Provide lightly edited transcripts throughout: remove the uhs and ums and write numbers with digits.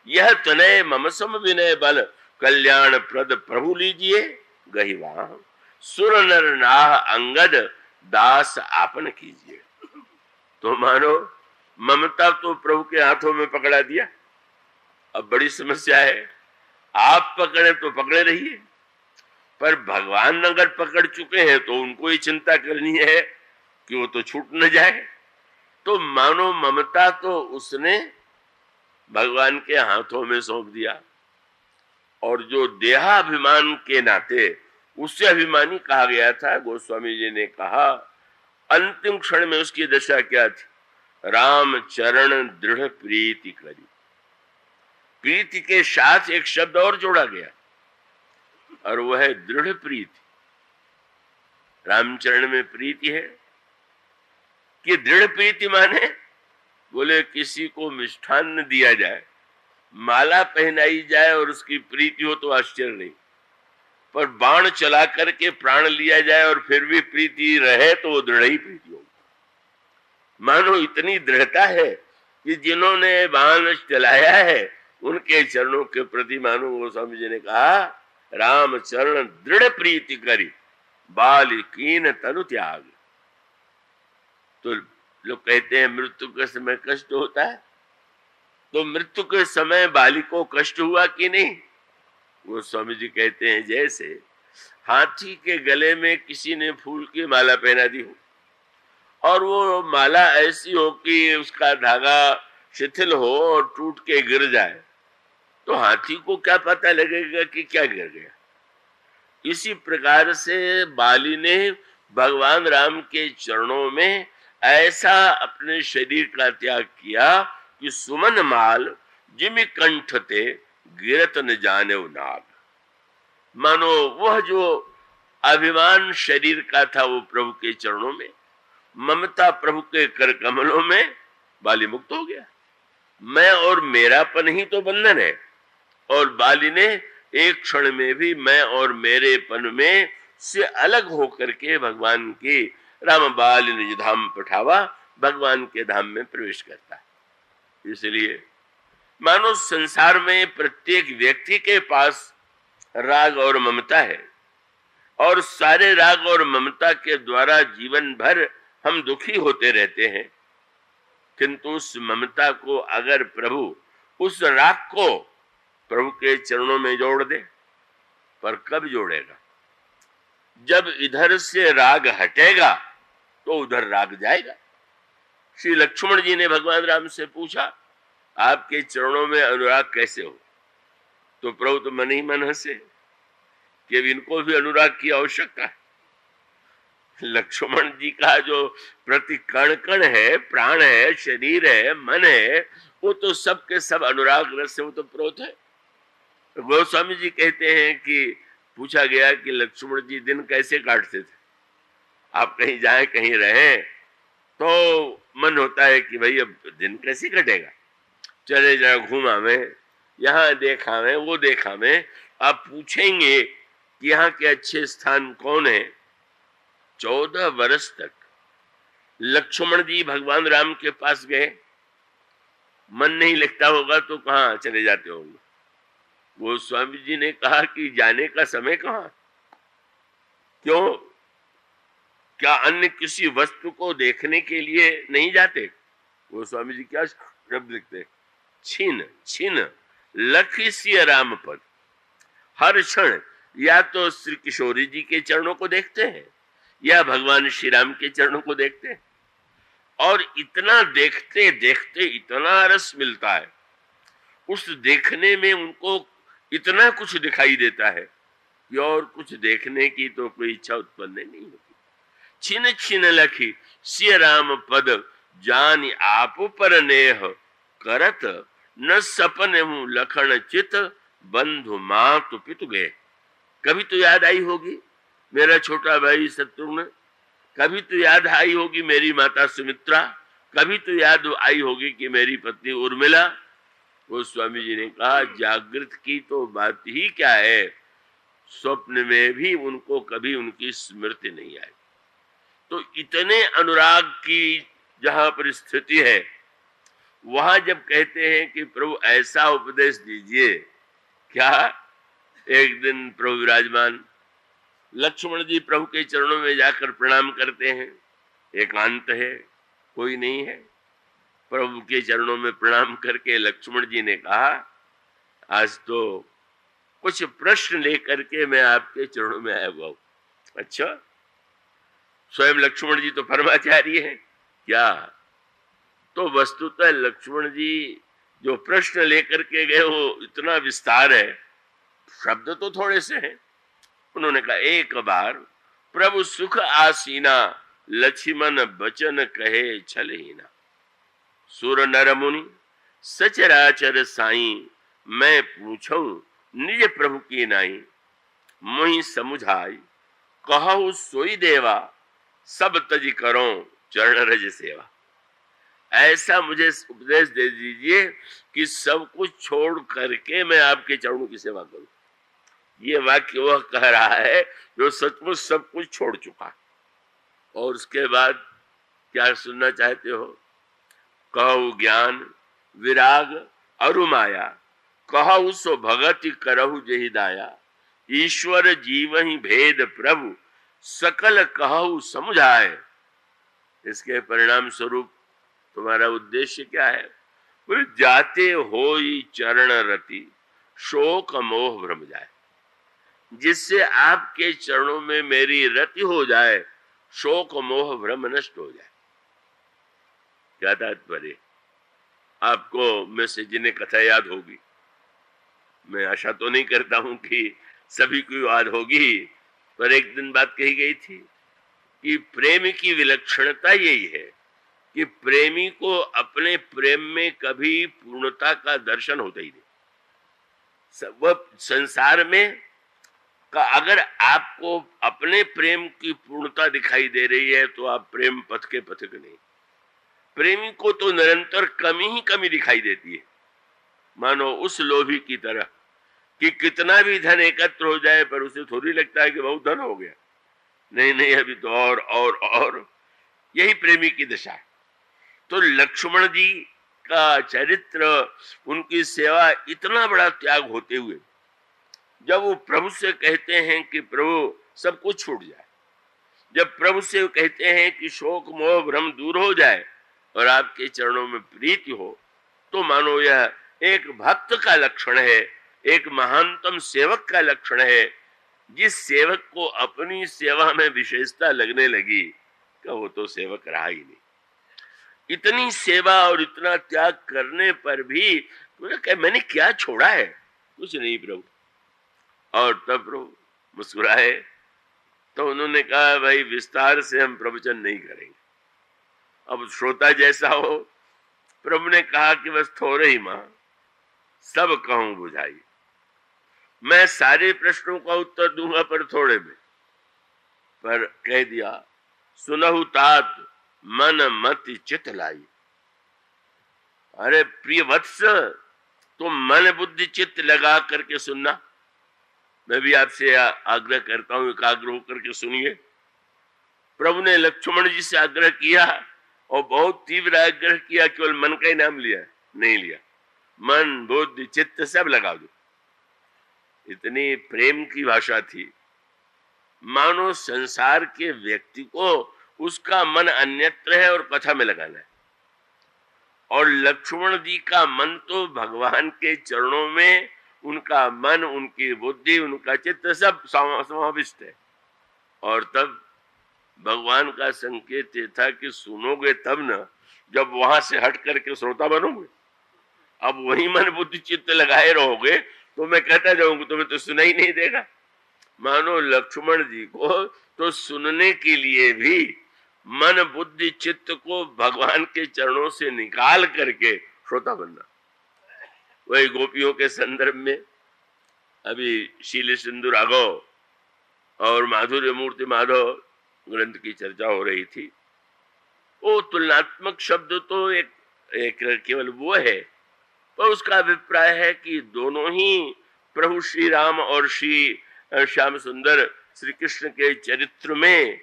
यह तनय मम सम विनय बल, कल्याण प्रद प्रभु लीजिए गहिवा, सुर नर नाह अंगद दास आपन कीजिए। तो मानो ममता तो प्रभु के हाथों में पकड़ा दिया, अब बड़ी समस्या है, आप पकड़े तो पकड़े रहिए, पर भगवान अगर पकड़ चुके हैं तो उनको ही चिंता करनी है कि वो तो छूट न जाए। तो मानो ममता तो उसने भगवान के हाथों में सौंप दिया, और जो देहाभिमान के नाते उससे अभिमानी कहा गया था, गोस्वामी जी ने कहा अंतिम क्षण में उसकी दशा क्या थी, राम चरण दृढ़ प्रीति करी। प्रीति के साथ एक शब्द और जोड़ा गया और वह है दृढ़ प्रीति। रामचरण में प्रीति है कि दृढ़ प्रीति माने बोले किसी को मिष्ठान्न दिया जाए, माला पहनाई जाए और उसकी प्रीति हो तो आश्चर्य नहीं, पर बाण चला करके प्राण लिया जाए और फिर भी प्रीति रहे तो वो दृढ़ ही प्रीति होगी। मानो इतनी दृढ़ता है कि जिन्होंने बाण चलाया है उनके चरणों के प्रति मानो गोस्वामी जी ने कहा राम चरण दृढ़ प्रीति करी, बाल कीन तनु त्याग। तो लोग कहते हैं मृत्यु के समय कष्ट होता है, तो मृत्यु के समय बाली को कष्ट हुआ कि नहीं? वो स्वामी जी कहते हैं जैसे हाथी के गले में किसी ने फूल की माला पहना दी हो और वो माला ऐसी हो कि उसका धागा शिथिल हो और टूट के गिर जाए, तो हाथी को क्या पता लगेगा कि क्या गिर गया। इसी प्रकार से बाली ने भगवान राम के चरणों में ऐसा अपने शरीर का त्याग किया कि सुमन माल जिमि कंठ ते गिरत न जाने नाग। मानो वह जो अभिमान शरीर का था वो प्रभु के चरणों में, ममता प्रभु के कर कमलों में बाली मुक्त हो गया। मैं और मेरापन ही तो बंधन है, और बाली ने एक क्षण में भी मैं और मेरेपन में से अलग होकर के भगवान की राम बाल निज धाम पठावा, भगवान के धाम में प्रवेश करता है। इसलिए मानो संसार में प्रत्येक व्यक्ति के पास राग और ममता है, और सारे राग और ममता के द्वारा जीवन भर हम दुखी होते रहते हैं। किंतु उस ममता को अगर प्रभु उस राग को प्रभु के चरणों में जोड़ दे, पर कब जोड़ेगा? जब इधर से राग हटेगा तो उधर राग जाएगा। श्री लक्ष्मण जी ने भगवान राम से पूछा आपके चरणों में अनुराग कैसे हो? तो प्रभु तो मन ही मन हंसे कि इनको भी अनुराग की आवश्यकता है। लक्ष्मण जी का जो प्रति कण कण है, प्राण है, शरीर है, मन है, वो तो सब के सब अनुराग रस से वो तो प्रोत है। गोस्वामी जी कहते हैं कि पूछा गया कि लक्ष्मण जी दिन कैसे काटते थे? आप कहीं जाए कहीं रहे तो मन होता है कि भाई अब दिन कैसे कटेगा, चले जरा घूमावे, यहाँ देखावे वो देखावे। आप पूछेंगे कि यहाँ के अच्छे स्थान कौन है? 14 वर्ष तक लक्ष्मण जी भगवान राम के पास गए, मन नहीं लगता होगा तो कहाँ चले जाते होंगे। वो स्वामी जी ने कहा कि जाने का समय कहाँ? क्यों? क्या अन्य किसी वस्तु को देखने के लिए नहीं जाते? वो स्वामी जी क्या शब्द लिखते? छीन छीन लखिसिय राम पद। हर क्षण या तो श्री किशोरी जी के चरणों को देखते हैं या भगवान श्री राम के चरणों को देखते हैं, और इतना देखते देखते इतना रस मिलता है, उस देखने में उनको इतना कुछ दिखाई देता है कि और कुछ देखने की तो कोई इच्छा उत्पन्न नहीं होती। छिन छिन लखी सिय राम पद जान आप पर नेह करत न सपन हूं लखन चित बंधु मातु पितु गए। कभी तो याद आई होगी मेरा छोटा भाई शत्रुघ्न, कभी तो याद आई होगी मेरी माता सुमित्रा, कभी तो याद आई होगी कि मेरी पत्नी उर्मिला। वो स्वामी जी ने कहा जागृत की तो बात ही क्या है, स्वप्न में भी उनको कभी उनकी स्मृति नहीं आई। तो इतने अनुराग की जहां पर स्थिति है वहां जब कहते हैं कि प्रभु ऐसा उपदेश दीजिए, क्या एक दिन प्रभु विराजमान, लक्ष्मण जी प्रभु के चरणों में जाकर प्रणाम करते हैं, एकांत है, कोई नहीं है। प्रभु के चरणों में प्रणाम करके लक्ष्मण जी ने कहा, आज तो कुछ प्रश्न लेकर के मैं आपके चरणों में आया हुआ हूं। अच्छा, स्वयं लक्ष्मण जी तो परमाचार्य हैं क्या? तो वस्तुतः लक्ष्मण जी जो प्रश्न लेकर के गए वो इतना विस्तार है, शब्द तो थोड़े से हैं। उन्होंने कहा, एक बार प्रभु सुख आसीना, लक्ष्मण बचन कहे छलहीना। सुर नर मुनि सचराचर साई, मैं पूछूं निज प्रभु की नाई। मोहि समुझाई कहु सोई देवा, सब तज करो चरण रज सेवा। ऐसा मुझे उपदेश दे दीजिए कि सब कुछ छोड़ करके मैं आपके चरणों की सेवा करूं। ये वाक्य वह कह रहा है जो सचमुच सब कुछ छोड़ चुका। और उसके बाद क्या सुनना चाहते हो? कहु ज्ञान विराग अरु माया, कहु सो भगति करहु जेहि दाया। ईश्वर जीव ही भेद प्रभु, सकल कहु समुझाए। इसके परिणाम स्वरूप तुम्हारा उद्देश्य क्या है? बोले, जाते होई चरण रति, शोक मोह भ्रम जाए। जिससे आपके चरणों में मेरी रति हो जाए, शोक मोह भ्रम नष्ट हो जाए। क्या तात्पर्य? आपको मैं से जिन्हें कथा याद होगी, मैं आशा तो नहीं करता हूं कि सभी को याद होगी, पर एक दिन बात कही गई थी कि प्रेम की विलक्षणता यही है कि प्रेमी को अपने प्रेम में कभी पूर्णता का दर्शन होता ही नहीं। वह संसार में का अगर आपको अपने प्रेम की पूर्णता दिखाई दे रही है तो आप प्रेम पथ के पथिक नहीं। प्रेमी को तो निरंतर कमी ही कमी दिखाई देती है, मानो उस लोभी की तरह कि कितना भी धन एकत्र हो जाए पर उसे थोड़ी लगता है कि बहुत धन हो गया। नहीं, अभी तो और यही प्रेमी की दशा है। तो लक्ष्मण जी का चरित्र, उनकी सेवा, इतना बड़ा त्याग होते हुए जब वो प्रभु से कहते हैं कि प्रभु सब कुछ छूट जाए, जब प्रभु से कहते हैं कि शोक मोह भ्रम दूर हो जाए और आपके चरणों में प्रीति हो, तो मानो यह एक भक्त का लक्षण है, एक महानतम सेवक का लक्षण है। जिस सेवक को अपनी सेवा में विशेषता लगने लगी कि वो तो सेवक रहा ही नहीं। इतनी सेवा और इतना त्याग करने पर भी मैंने क्या छोड़ा है? कुछ नहीं प्रभु। और तब प्रभु मुस्कुराए तो उन्होंने कहा, भाई विस्तार से हम प्रवचन नहीं करेंगे, अब श्रोता जैसा हो। प्रभु ने कहा कि बस थोड़े ही मां सब कहूं बुझाई। मैं सारे प्रश्नों का उत्तर दूंगा पर थोड़े में। पर कह दिया, सुनहु तात मन मति चित लाई। अरे प्रिय वत्स, तुम मन बुद्धि चित्त लगा करके सुनना। मैं भी आपसे आग्रह करता हूं, एकाग्र होकर के सुनिए। प्रभु ने लक्ष्मण जी से आग्रह किया और बहुत तीव्र आग्रह किया, केवल मन का ही नाम लिया नहीं लिया, मन बुद्धि चित्त सब लगा दो। इतनी प्रेम की भाषा थी, मानो संसार के व्यक्ति को उसका मन अन्यत्र है और कथा में लगाना है। और लक्ष्मण जी का मन तो भगवान के चरणों में, उनका मन, उनकी बुद्धि, उनका चित्त सब समाविष्ट है। और तब भगवान का संकेत ये था कि सुनोगे तब न, जब वहां से हट करके श्रोता बनोगे। अब वही मन बुद्धि चित्त लगाए रहोगे तो मैं कहता जाऊंगा, तुम्हें तो सुनाई नहीं देगा। मानो लक्ष्मण जी को तो सुनने के लिए भी मन बुद्धि चित्त को भगवान के चरणों से निकाल करके श्रोता बनना। वही गोपियों के संदर्भ में अभी शील सिंधु राघव और माधुर्य मूर्ति माधव ग्रंथ की चर्चा हो रही थी। वो तुलनात्मक शब्द तो एक केवल वो है, पर उसका अभिप्राय है कि दोनों ही प्रभु श्री राम और श्री श्याम सुंदर श्री कृष्ण के चरित्र में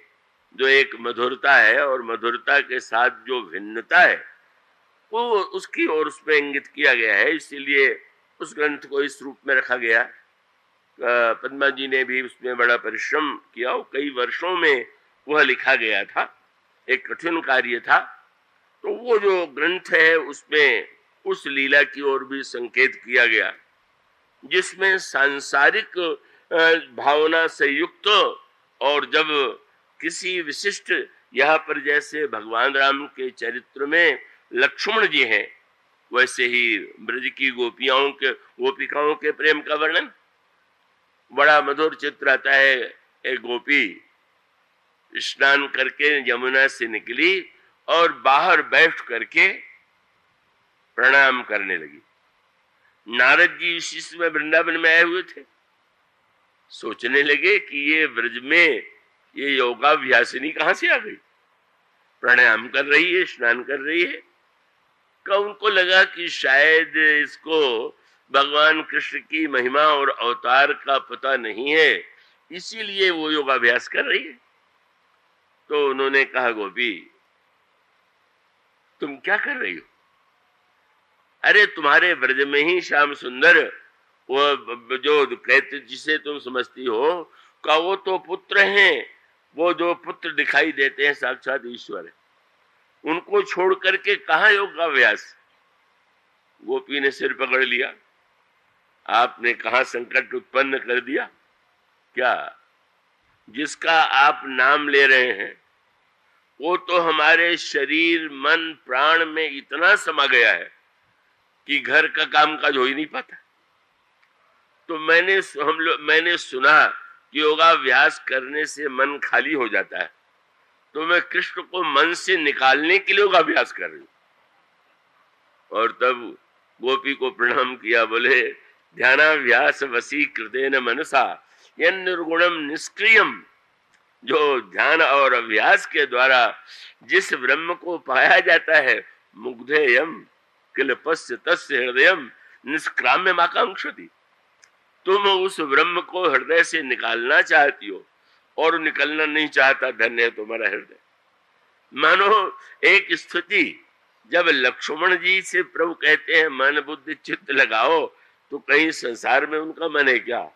जो एक मधुरता है और मधुरता के साथ जो भिन्नता है, वो उसकी ओर उसमें इंगित किया गया है, इसीलिए उस ग्रंथ को इस रूप में रखा गया। पद्मा जी ने भी उसमें बड़ा परिश्रम किया, कई वर्षों में वह लिखा गया था, एक कठिन कार्य था। तो वो जो ग्रंथ है उसमें उस लीला की ओर भी संकेत किया गया, जिसमें सांसारिक भावना से युक्त, और जब किसी विशिष्ट, यहाँ पर जैसे भगवान राम के चरित्र में लक्ष्मण जी हैं, वैसे ही ब्रज की गोपिकाओं के प्रेम का वर्णन बड़ा मधुर चित्र आता है। एक गोपी स्नान करके यमुना से निकली और बाहर बैठ करके प्रणाम करने लगी। नारद जी इसी समय वृंदावन में आए हुए थे, सोचने लगे कि ये ब्रज में ये योगाभ्यासिनी कहां से आ गई, प्राणायाम कर रही है, स्नान कर रही है। का उनको लगा कि शायद इसको भगवान कृष्ण की महिमा और अवतार का पता नहीं है, इसीलिए वो योगाभ्यास कर रही है। तो उन्होंने कहा, गोपी तुम क्या कर रही हो? अरे तुम्हारे ब्रज में ही श्याम सुंदर, वो जो कहते जिसे तुम समझती हो, का वो तो पुत्र हैं, वो जो पुत्र दिखाई देते हैं साक्षात ईश्वर है, उनको छोड़ करके कहां योगाभ्यास? गोपी ने सिर पकड़ लिया, आपने कहां संकट उत्पन्न कर दिया क्या? जिसका आप नाम ले रहे हैं वो तो हमारे शरीर मन प्राण में इतना समा गया है कि घर का काम काज हो ही नहीं पाता। तो मैंने सुना कि योगाभ्यास करने से मन खाली हो जाता है, तो मैं कृष्ण को मन से निकालने के लिए योगाभ्यास कर रही हूं। और तब गोपी को प्रणाम किया, बोले ध्यानाभ्यास वशीकृतेन मनसा यन् निर्गुणम निष्क्रियम। जो ध्यान और अभ्यास के द्वारा जिस ब्रह्म को पाया जाता है, मुग्धेयम किल पश्य तस्य हृदयम निष्क्राम्य आकांक्षति। तुम उस ब्रह्म को हृदय से निकालना चाहती हो और निकलना नहीं चाहता, धन्य है तुम्हारा हृदय। मानो एक स्थिति जब लक्ष्मण जी से प्रभु कहते हैं मन बुद्धि चित्त लगाओ, तो कहीं संसार में उनका मन है क्या?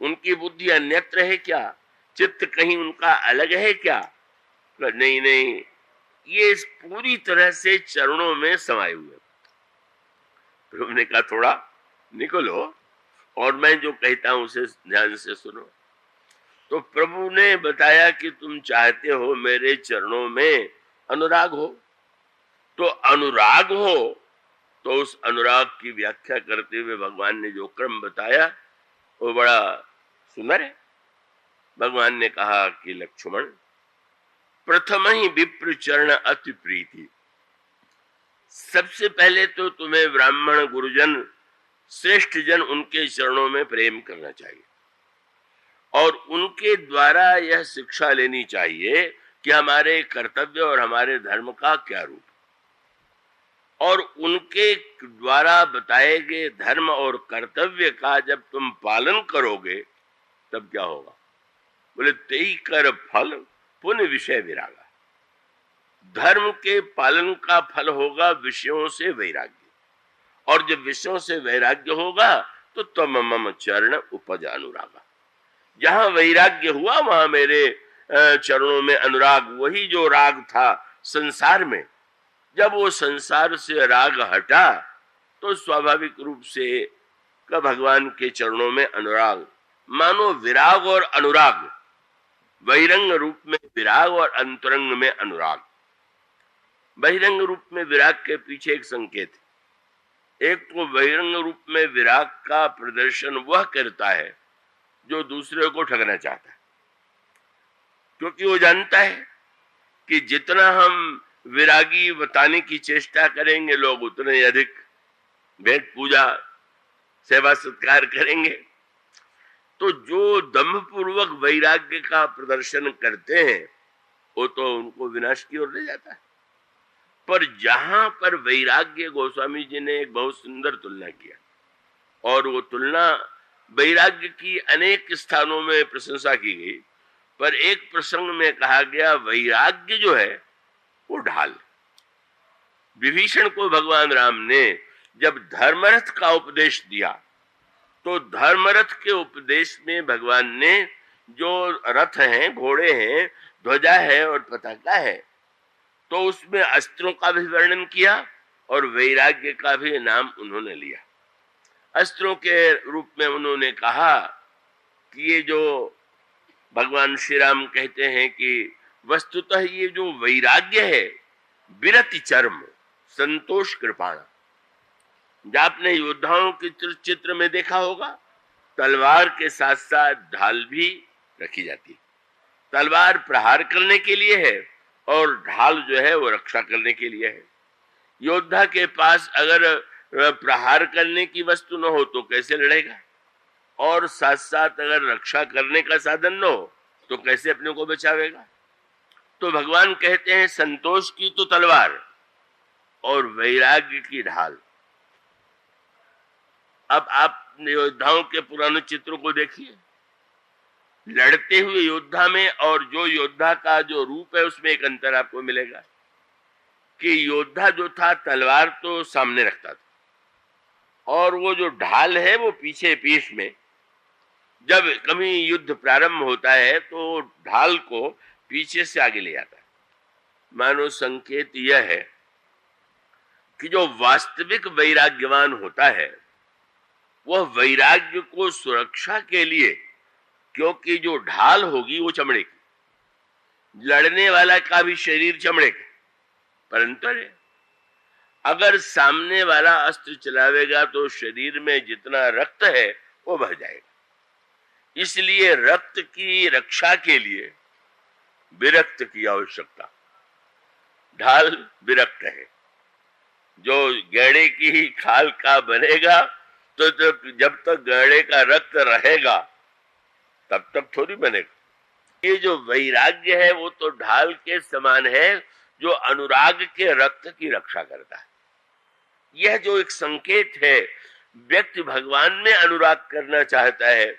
उनकी बुद्धि अन्यत्र है क्या? चित्त कहीं उनका अलग है क्या? नहीं नहीं, ये पूरी तरह से चरणों में समाये हुए। प्रभु ने कहा थोड़ा निकलो और मैं जो कहता हूं उसे ध्यान से सुनो। तो प्रभु ने बताया कि तुम चाहते हो मेरे चरणों में अनुराग हो, तो अनुराग हो, तो उस अनुराग की व्याख्या करते हुए भगवान ने जो क्रम बताया वो बड़ा सुंदर है। भगवान ने कहा कि लक्ष्मण, प्रथम ही विप्र चरण अति प्रीति। सबसे पहले तो तुम्हें ब्राह्मण गुरुजन श्रेष्ठ जन उनके चरणों में प्रेम करना चाहिए और उनके द्वारा यह शिक्षा लेनी चाहिए कि हमारे कर्तव्य और हमारे धर्म का क्या रूप, और उनके द्वारा बताए गए धर्म और कर्तव्य का जब तुम पालन करोगे तब क्या होगा? बोले तेई कर फल पुण्य विषय विरागा। धर्म के पालन का फल होगा विषयों से वैराग्य, और जब विषयों से वैराग्य होगा तो तम मम चरण उपज अनुरागा। जहां वैराग्य हुआ वहां मेरे चरणों में अनुराग, वही जो राग था संसार में, जब वो संसार से राग हटा तो स्वाभाविक रूप से का भगवान के चरणों में अनुराग। मानो विराग और अनुराग, बहिरंग रूप में विराग और अंतरंग में अनुराग। बहिरंग रूप में विराग के पीछे एक संकेत है। एक तो बहिरंग रूप में विराग का प्रदर्शन वह करता है जो दूसरे को ठगना चाहता है, क्योंकि वो जानता है कि जितना हम विरागी बताने की चेष्टा करेंगे लोग उतने अधिक भेंट पूजा सेवा सत्कार करेंगे। तो जो दम्भपूर्वक वैराग्य का प्रदर्शन करते हैं वो तो उनको विनाश की ओर ले जाता है। पर जहां पर वैराग्य, गोस्वामी जी ने एक बहुत सुंदर तुलना किया, और वो तुलना वैराग्य की अनेक स्थानों में प्रशंसा की गई, पर एक प्रसंग में कहा गया वैराग्य जो है वो ढाल। विभीषण को भगवान राम ने जब धर्मरथ का उपदेश दिया, तो धर्मरथ के उपदेश में भगवान ने जो रथ हैं, घोड़े हैं, ध्वजा है और पताका है, तो उसमें अस्त्रों का भी वर्णन किया और वैराग्य का भी नाम उन्होंने लिया। अस्त्रों के रूप में उन्होंने कहा कि ये जो भगवान श्री राम कहते हैं कि वस्तुतः ये जो वैराग्य है, विरति चर्म संतोष कृपाण। जब आपने योद्धाओं के चित्र में देखा होगा, तलवार के साथ साथ ढाल भी रखी जाती है। तलवार प्रहार करने के लिए है और ढाल जो है वो रक्षा करने के लिए है। योद्धा के पास अगर प्रहार करने की वस्तु न हो तो कैसे लड़ेगा, और साथ साथ अगर रक्षा करने का साधन न हो तो कैसे अपने को बचावेगा। तो भगवान कहते हैं संतोष की तो तलवार और वैराग्य की ढाल। अब आप योद्धाओं के पुराने चित्रों को देखिए, लड़ते हुए योद्धा में और जो योद्धा का जो रूप है उसमें एक अंतर आपको मिलेगा कि योद्धा जो था तलवार तो सामने रखता था और वो जो ढाल है वो पीछे पीठ में। जब कभी युद्ध प्रारंभ होता है तो ढाल को पीछे से आगे ले आता है। मानो संकेत यह है कि जो वास्तविक वैराग्यवान होता है वह वैराग्य को सुरक्षा के लिए, क्योंकि जो ढाल होगी वो चमड़े की, लड़ने वाला का भी शरीर चमड़े का, परंतु अगर सामने वाला अस्त्र चलावेगा तो शरीर में जितना रक्त है वो बह जाएगा। इसलिए रक्त की रक्षा के लिए विरक्त की आवश्यकता। ढाल विरक्त है। जो गैड़े की खाल का बनेगा तो जब तक गैड़े का रक्त रहेगा तब तक थोड़ी बनेगा। ये जो वैराग्य है वो तो ढाल के समान है जो अनुराग के रक्त की रक्षा करता है। यह जो एक संकेत है, व्यक्ति भगवान में अनुराग करना चाहता है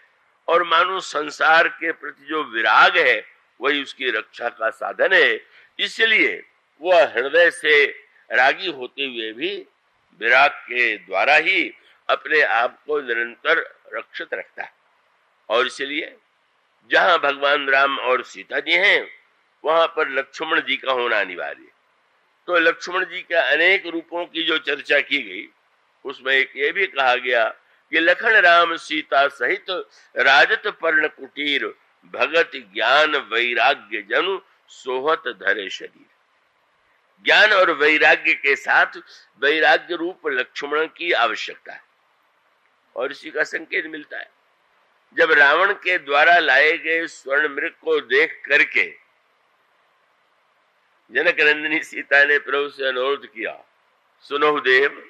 और मानो संसार के प्रति जो विराग है वही उसकी रक्षा का साधन है। इसलिए वह हृदय से रागी होते हुए भी विराग के द्वारा ही अपने आप को निरंतर रक्षित रखता है। और इसलिए जहां भगवान राम और सीता जी हैं वहां पर लक्ष्मण जी का होना अनिवार्य है। तो लक्ष्मण जी के अनेक रूपों की जो चर्चा की गई उसमें एक ये भी कहा गया कि लखन राम सीता सहित राजत पर्ण कुटीर भगत ज्ञान वैराग्य जनु सोहत धरे शरीर। ज्ञान और वैराग्य के साथ वैराग्य रूप लक्ष्मण की आवश्यकता है। और इसी का संकेत मिलता है जब रावण के द्वारा लाए गए स्वर्ण मृग को देख करके जनक नंदिनी सीता ने प्रभु से अनुरोध किया, सुनो देव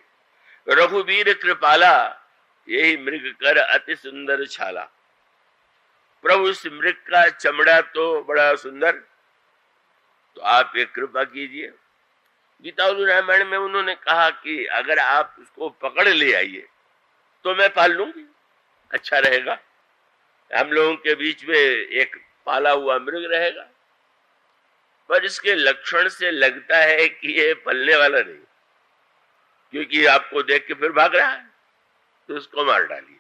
रघुवीर कृपाला यही मृग कर अति सुंदर छाला। प्रभु इस मृग का चमड़ा तो बड़ा सुंदर, तो आप एक कृपा कीजिए। गीता रामायण में उन्होंने कहा कि अगर आप उसको पकड़ ले आइए तो मैं पाल लूंगी, अच्छा रहेगा, हम लोगों के बीच में एक पाला हुआ मृग रहेगा। पर इसके लक्षण से लगता है कि ये पलने वाला नहीं, क्योंकि आपको देख के फिर भाग रहा है, तो उसको मार डालिए।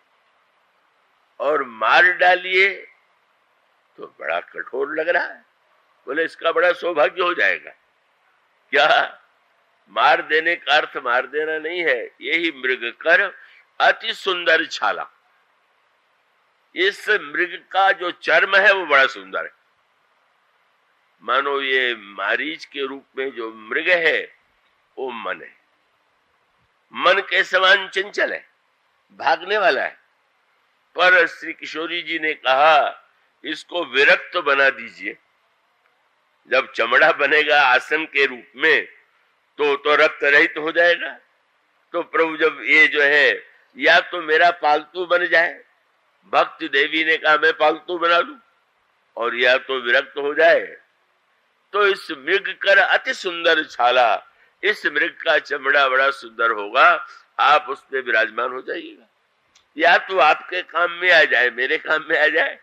और मार डालिए तो बड़ा कठोर लग रहा है। बोले इसका बड़ा सौभाग्य हो जाएगा क्या? मार देने का अर्थ मार देना नहीं है, यही मृग कर अति सुंदर छाला। इस मृग का जो चर्म है वो बड़ा सुंदर है। मानो ये मारीच के रूप में जो मृग है वो मन है, मन के समान चंचल है, भागने वाला है। पर श्री किशोरी जी ने कहा इसको विरक्त बना दीजिए। जब चमड़ा बनेगा आसन के रूप में तो रक्त रहित हो जाएगा। तो प्रभु जब ये जो है या तो मेरा पालतू बन जाए, भक्ति देवी ने कहा मैं पालतू बना लूं, और या तो विरक्त हो जाए, तो इस मृग कर अति सुंदर छाला, इस मृग का चमड़ा बड़ा सुंदर होगा, आप उस पे विराजमान हो जाइएगा। या तो आपके काम में आ जाए, मेरे काम में आ जाए।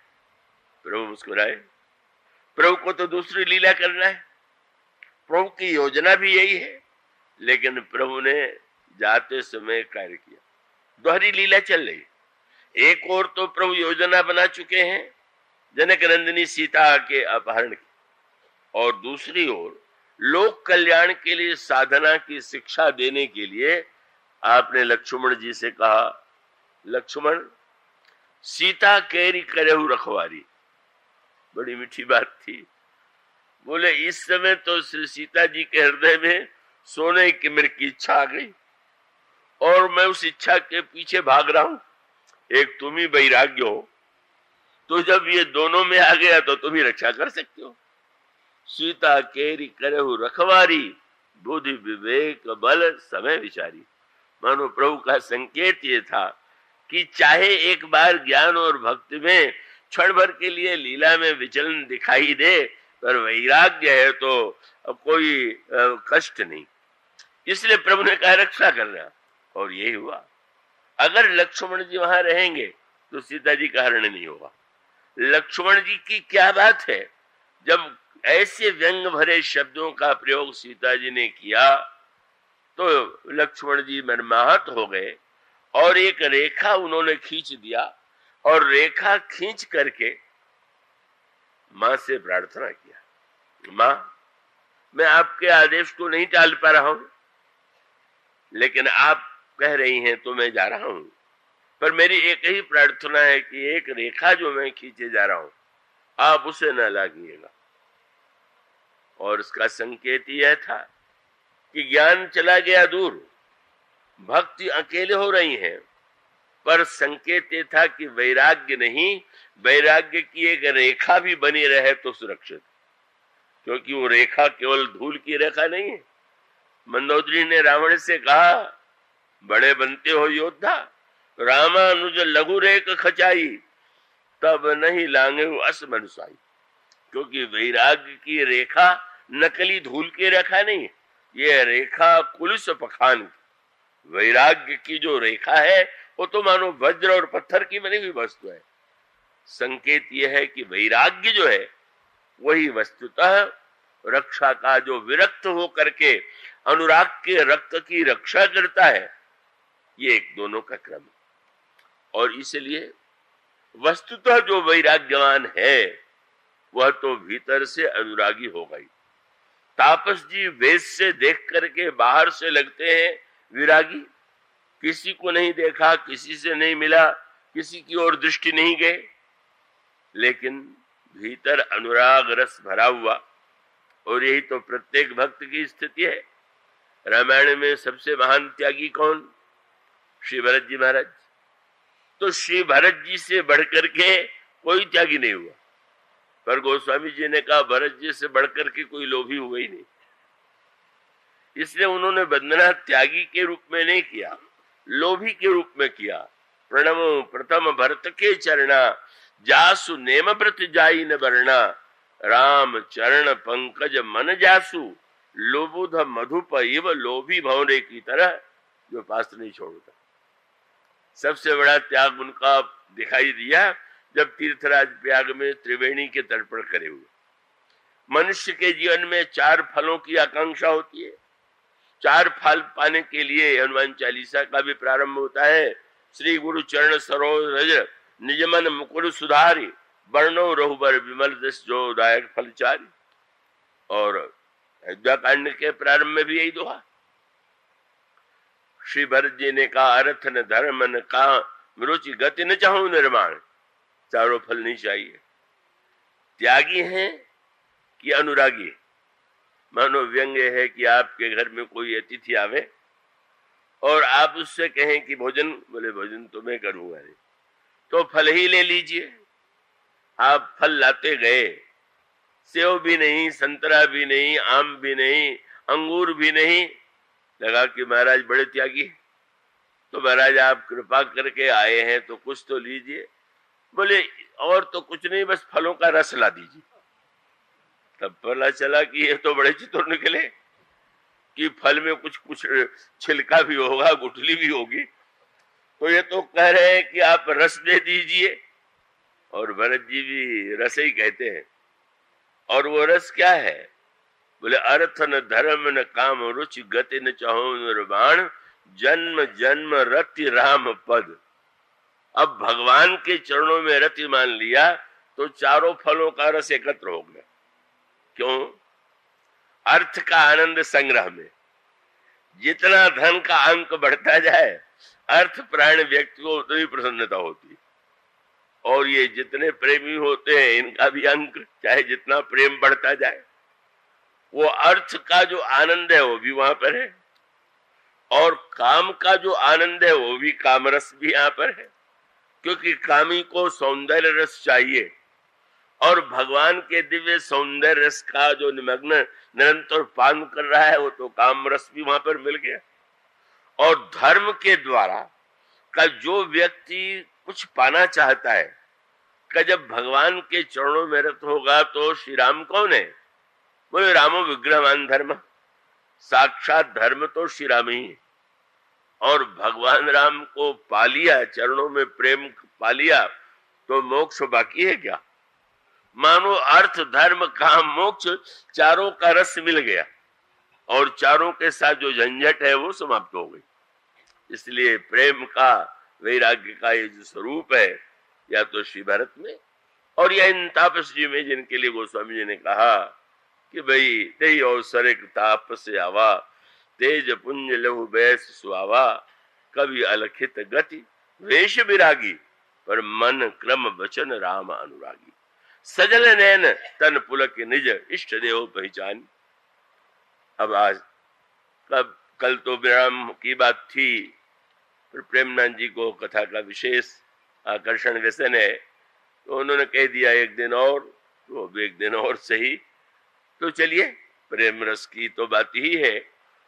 प्रभु मुस्कुराए। प्रभु को तो दूसरी लीला करना है। प्रभु की योजना भी यही है लेकिन प्रभु ने जाते समय कार्य किया। दोहरी लीला चल रही। एक और तो प्रभु योजना बना चुके हैं जनक नंदिनी सीता के अपहरण की, और दूसरी ओर लोक कल्याण के लिए साधना की शिक्षा देने के लिए आपने लक्ष्मण जी से कहा, लक्ष्मण सीता केरी करहु रखवारी। बड़ी मीठी बात थी। बोले इस समय तो श्री सीता जी के हृदय में सोने की मेरे की इच्छा आ गई और मैं उस इच्छा के पीछे भाग रहा हूं। एक तुम ही वैराग्य हो, तो जब ये दोनों में आ गया तो तुम ही रक्षा कर सकते हो। सीता केरी करहु रखवारी, बुद्धि विवेक बल समय विचारी। मानो प्रभु का संकेत ये था कि चाहे एक बार ज्ञान और भक्ति में क्षण भर के लिए लीला में विचलन दिखाई दे, पर वैराग्य है तो कोई कष्ट नहीं। इसलिए प्रभु ने कहा रक्षा करना, और यही हुआ। अगर लक्ष्मण जी वहां रहेंगे तो सीता जी का हरण नहीं होगा। लक्ष्मण जी की क्या बात है, जब ऐसे व्यंग भरे शब्दों का प्रयोग सीता जी ने किया तो लक्ष्मण जी मनमाहत हो गए और एक रेखा उन्होंने खींच दिया, और रेखा खींच करके मां से प्रार्थना किया, मां मैं आपके आदेश को नहीं टाल पा रहा हूं, लेकिन आप कह रही हैं तो मैं जा रहा हूं, पर मेरी एक ही प्रार्थना है कि एक रेखा जो मैं खींचे जा रहा हूं आप उसे न लागिएगा। और उसका संकेत यह था कि ज्ञान चला गया दूर, भक्ति अकेले हो रही हैं, पर संकेत ये था कि वैराग्य नहीं, वैराग्य की एक रेखा भी बनी रहे तो सुरक्षित, क्योंकि वो रेखा केवल धूल की रेखा नहीं है। मंदोदरी ने रावण से कहा, बड़े बनते हो योद्धा, रामानुज लघु रेख खचाई, तब नहीं लांगे अस मनुसाई। क्योंकि वैराग्य की रेखा नकली धूल की रेखा नहीं है, ये रेखा कुलिस पखान की। वैराग्य की जो रेखा है वो तो मानो वज्र और पत्थर की बनी हुई वस्तु है। संकेत यह है कि वैराग्य जो है वही वस्तुतः रक्षा का, जो विरक्त हो करके अनुराग के रक्त की रक्षा करता है, ये एक दोनों का क्रम है। और इसलिए वस्तुतः जो वैराग्यवान है वह तो भीतर से अनुरागी हो गई। तापस जी वेद से देख करके बाहर से लगते हैं विरागी, किसी को नहीं देखा, किसी से नहीं मिला, किसी की ओर दृष्टि नहीं गए, लेकिन भीतर अनुराग रस भरा हुआ। और यही तो प्रत्येक भक्त की स्थिति है। रामायण में सबसे महान त्यागी कौन? श्री भरत जी महाराज। तो श्री भरत जी से बढ़कर के कोई त्यागी नहीं हुआ, पर गोस्वामी जी ने कहा भरत जी से बढ़कर के कोई लोभी हुआ ही नहीं। इसलिए उन्होंने वंदना त्यागी के रूप में नहीं किया, लोभी के रूप में किया। प्रणमो प्रथम भरत के चरणा, जासु नेम व्रत जाई न वर्णा, राम चरण पंकज मन जासु, लोबुध मधुप इव लोभी भवरे की तरह जो पास नहीं छोड़ता। सबसे बड़ा त्याग उनका दिखाई दिया जब तीर्थराज प्रयाग में त्रिवेणी के तट पर खड़े हुए। मनुष्य के जीवन में 4 फलों की आकांक्षा होती है। 4 फल पाने के लिए हनुमान चालीसा का भी प्रारंभ होता है। श्री गुरु चरण सरोज रज, निज मन मुकुर सुधारी, वर्णो रहुबर विमल दस जो दायक फलचारी। और अयोध्या कांड के प्रारंभ में भी यही दोहा। श्री भरत जी ने कहा, अर्थ न धर्म न कहा रुचि गति न चाहूं निर्माण। चारों फल नहीं चाहिए। त्यागी हैं कि अनुरागी? मानो व्यंग्य है कि आपके घर में कोई अतिथि आवे और आप उससे कहें कि भोजन, बोले भोजन तो मैं करूंगा नहीं, तो फल ही ले लीजिए। आप फल लाते गए, सेव भी नहीं, संतरा भी नहीं, आम भी नहीं, अंगूर भी नहीं। लगा कि महाराज बड़े त्यागी, तो महाराज आप कृपा करके आए हैं तो कुछ तो लीजिए। बोले और तो कुछ नहीं, बस फलों का रस ला दीजिए। तब पता चला कि ये तो बड़े चतुर निकले कि फल में कुछ कुछ छिलका भी होगा, गुठली भी होगी। तो ये तो कह रहे हैं कि आप रस दे दीजिए, और भरत जी भी रस ही कहते हैं। और वो रस क्या है? बोले अर्थ न धर्म न काम रुचि गति न चाहो निर्वाण जन्म जन्म रति राम पद। अब भगवान के चरणों में रति मान लिया तो चारों फलों का रस एकत्र हो गया। क्यों? अर्थ का आनंद संग्रह में। जितना धन का अंक बढ़ता जाए अर्थ प्राण व्यक्ति को उतनी प्रसन्नता होती। और ये जितने प्रेमी होते हैं इनका भी अंक चाहे जितना प्रेम बढ़ता जाए वो अर्थ का जो आनंद है वो भी वहां पर है, और काम का जो आनंद है वो भी कामरस भी यहाँ पर है। क्योंकि कामी को सौंदर्य रस चाहिए और भगवान के दिव्य सौंदर्य रस का जो निमग्न निरंतर पान कर रहा है वो तो काम रस भी वहां पर मिल गया। और धर्म के द्वारा का जो व्यक्ति कुछ पाना चाहता है कि जब भगवान के चरणों में रत होगा तो श्री राम कौन है? बोले रामो विग्रहवान धर्म। साक्षात धर्म तो श्री राम ही है। और भगवान राम को पा लिया, चरणों में प्रेम पा लिया तो मोक्ष बाकी है क्या? मानो अर्थ धर्म काम मोक्ष चारों का रस मिल गया और चारों के साथ जो झंझट है वो समाप्त हो गई। इसलिए प्रेम का वैराग्य का ये जो स्वरूप है या तो श्री भरत में और या इन तापसी में, जिनके लिए गोस्वामी जी ने कहा कि भाई तेई अवसर ताप से आवा तेज पुंज लहु बैस सुआवा कवि अलखित गति वेश विरागी पर मन क्रम वचन राम अनुरागी सजल नैन तन पुलक निज इष्ट देव पहचान। अब आज कल तो विराम की बात थी, पर प्रेमनाथ जी को कथा का विशेष आकर्षण व्यसन है तो उन्होंने कह दिया एक दिन और, तो अब एक दिन और सही। तो चलिए प्रेम रस की तो बात ही है।